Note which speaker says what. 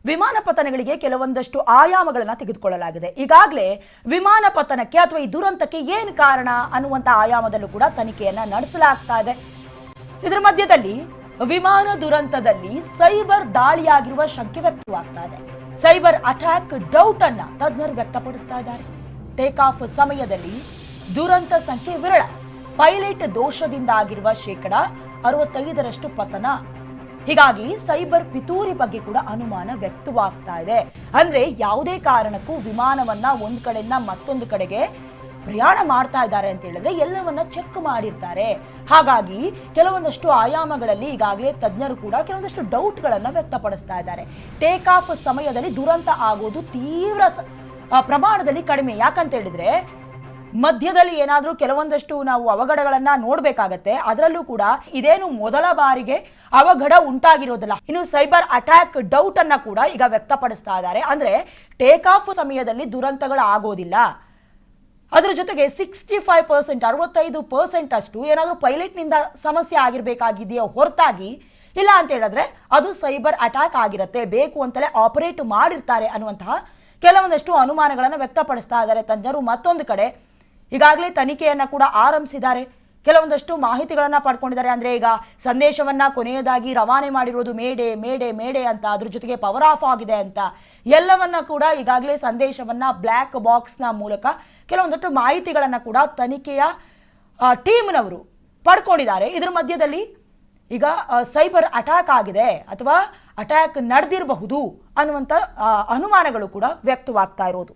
Speaker 1: ವಿಮಾನ ಪತನಗಳಿಗೆ ಕೆಲವೊಂದಷ್ಟು ಆಯಾಮಗಳನ್ನು ತೆಗೆದುಕೊಳ್ಳಲಾಗಿದೆ. ಈಗಾಗಲೇ ವಿಮಾನ ಪತನಕ್ಕೆ ಅಥವಾ ಈ ದುರಂತಕ್ಕೆ ಏನು ಕಾರಣ ಅನ್ನುವಂಥ ಆಯಾಮದಲ್ಲೂ ಕೂಡ ತನಿಖೆಯನ್ನ ನಡೆಸಲಾಗ್ತಾ ಇದೆ. ಇದರ ಮಧ್ಯದಲ್ಲಿ ವಿಮಾನ ದುರಂತದಲ್ಲಿ ಸೈಬರ್ ದಾಳಿಯಾಗಿರುವ ಶಂಕೆ ವ್ಯಕ್ತವಾಗ್ತಾ ಇದೆ. ಸೈಬರ್ ಅಟ್ಯಾಕ್ ಡೌಟ್ ಅನ್ನ ತಜ್ಞರು ವ್ಯಕ್ತಪಡಿಸ್ತಾ ಇದ್ದಾರೆ. ಟೇಕ್ ಆಫ್ ಸಮಯದಲ್ಲಿ ದುರಂತ ಸಂಖ್ಯೆ ವಿರಳ. ಪೈಲಟ್ ದೋಷದಿಂದ ಆಗಿರುವ 65% ಪತನ. ಹೀಗಾಗಿ ಸೈಬರ್ ಪಿತೂರಿ ಬಗ್ಗೆ ಕೂಡ ಅನುಮಾನ ವ್ಯಕ್ತವಾಗ್ತಾ ಇದೆ. ಅಂದ್ರೆ ಯಾವುದೇ ಕಾರಣಕ್ಕೂ ವಿಮಾನವನ್ನ ಒಂದ್ ಕಡೆಯಿಂದ ಮತ್ತೊಂದು ಕಡೆಗೆ ಪ್ರಯಾಣ ಮಾಡ್ತಾ ಇದ್ದಾರೆ ಅಂತ ಹೇಳಿದ್ರೆ ಎಲ್ಲವನ್ನ ಚೆಕ್ ಮಾಡಿರ್ತಾರೆ. ಹಾಗಾಗಿ ಕೆಲವೊಂದಷ್ಟು ಆಯಾಮಗಳಲ್ಲಿ ಈಗಾಗಲೇ ತಜ್ಞರು ಕೂಡ ಕೆಲವೊಂದಷ್ಟು ಡೌಟ್ಗಳನ್ನ ವ್ಯಕ್ತಪಡಿಸ್ತಾ ಇದ್ದಾರೆ. ಟೇಕ್ ಆಫ್ ಸಮಯದಲ್ಲಿ ದುರಂತ ಆಗೋದು ತೀವ್ರ ಪ್ರಮಾಣದಲ್ಲಿ ಕಡಿಮೆ. ಯಾಕಂತ ಹೇಳಿದ್ರೆ ಮಧ್ಯದಲ್ಲಿ ಏನಾದರೂ ಕೆಲವೊಂದಷ್ಟು ನಾವು ಅವಘಡಗಳನ್ನ ನೋಡ್ಬೇಕಾಗತ್ತೆ. ಅದರಲ್ಲೂ ಕೂಡ ಇದೇನು ಮೊದಲ ಬಾರಿಗೆ ಅವಘಡ ಉಂಟಾಗಿರೋದಿಲ್ಲ. ಇನ್ನು ಸೈಬರ್ ಅಟ್ಯಾಕ್ ಡೌಟ್ ಅನ್ನ ಕೂಡ ಈಗ ವ್ಯಕ್ತಪಡಿಸ್ತಾ ಇದ್ದಾರೆ. ಅಂದ್ರೆ ಟೇಕ್ ಆಫ್ ಸಮಯದಲ್ಲಿ ದುರಂತಗಳು ಆಗೋದಿಲ್ಲ. ಅದರ ಜೊತೆಗೆ 65% ಅಷ್ಟು ಏನಾದರೂ ಪೈಲಟ್ನಿಂದ ಸಮಸ್ಯೆ ಆಗಿರ್ಬೇಕಾಗಿದೆಯೋ ಹೊರತಾಗಿ ಇಲ್ಲ ಅಂತ ಹೇಳಿದ್ರೆ ಅದು ಸೈಬರ್ ಅಟ್ಯಾಕ್ ಆಗಿರುತ್ತೆ, ಬೇಕು ಅಂತಲೇ ಆಪರೇಟ್ ಮಾಡಿರ್ತಾರೆ ಅನ್ನುವಂತಹ ಕೆಲವೊಂದಷ್ಟು ಅನುಮಾನಗಳನ್ನು ವ್ಯಕ್ತಪಡಿಸ್ತಾ ಇದ್ದಾರೆ ತಜ್ಞರು. ಮತ್ತೊಂದು ಕಡೆ ಈಗಾಗಲೇ ತನಿಖೆಯನ್ನ ಕೂಡ ಆರಂಭಿಸಿದ್ದಾರೆ. ಕೆಲವೊಂದಷ್ಟು ಮಾಹಿತಿಗಳನ್ನ ಪಡ್ಕೊಂಡಿದ್ದಾರೆ. ಅಂದ್ರೆ ಈಗ ಸಂದೇಶವನ್ನ ಕೊನೆಯದಾಗಿ ರವಾನೆ ಮಾಡಿರೋದು ಮೇಡೆ ಮೇಡೆ ಮೇಡೆ ಅಂತ, ಅದ್ರ ಜೊತೆಗೆ ಪವರ್ ಆಫ್ ಆಗಿದೆ ಅಂತ ಎಲ್ಲವನ್ನ ಕೂಡ ಈಗಾಗಲೇ ಸಂದೇಶವನ್ನ ಬ್ಲ್ಯಾಕ್ ಬಾಕ್ಸ್ನ ಮೂಲಕ ಕೆಲವೊಂದಷ್ಟು ಮಾಹಿತಿಗಳನ್ನ ಕೂಡ ತನಿಖೆಯ ಟೀಮ್ನವರು ಪಡ್ಕೊಂಡಿದ್ದಾರೆ. ಇದರ ಮಧ್ಯದಲ್ಲಿ ಈಗ ಸೈಬರ್ ಅಟ್ಯಾಕ್ ಆಗಿದೆ ಅಥವಾ ಅಟ್ಯಾಕ್ ನಡೆದಿರಬಹುದು ಅನ್ನುವಂಥ ಅನುಮಾನಗಳು ಕೂಡ ವ್ಯಕ್ತವಾಗ್ತಾ ಇರೋದು.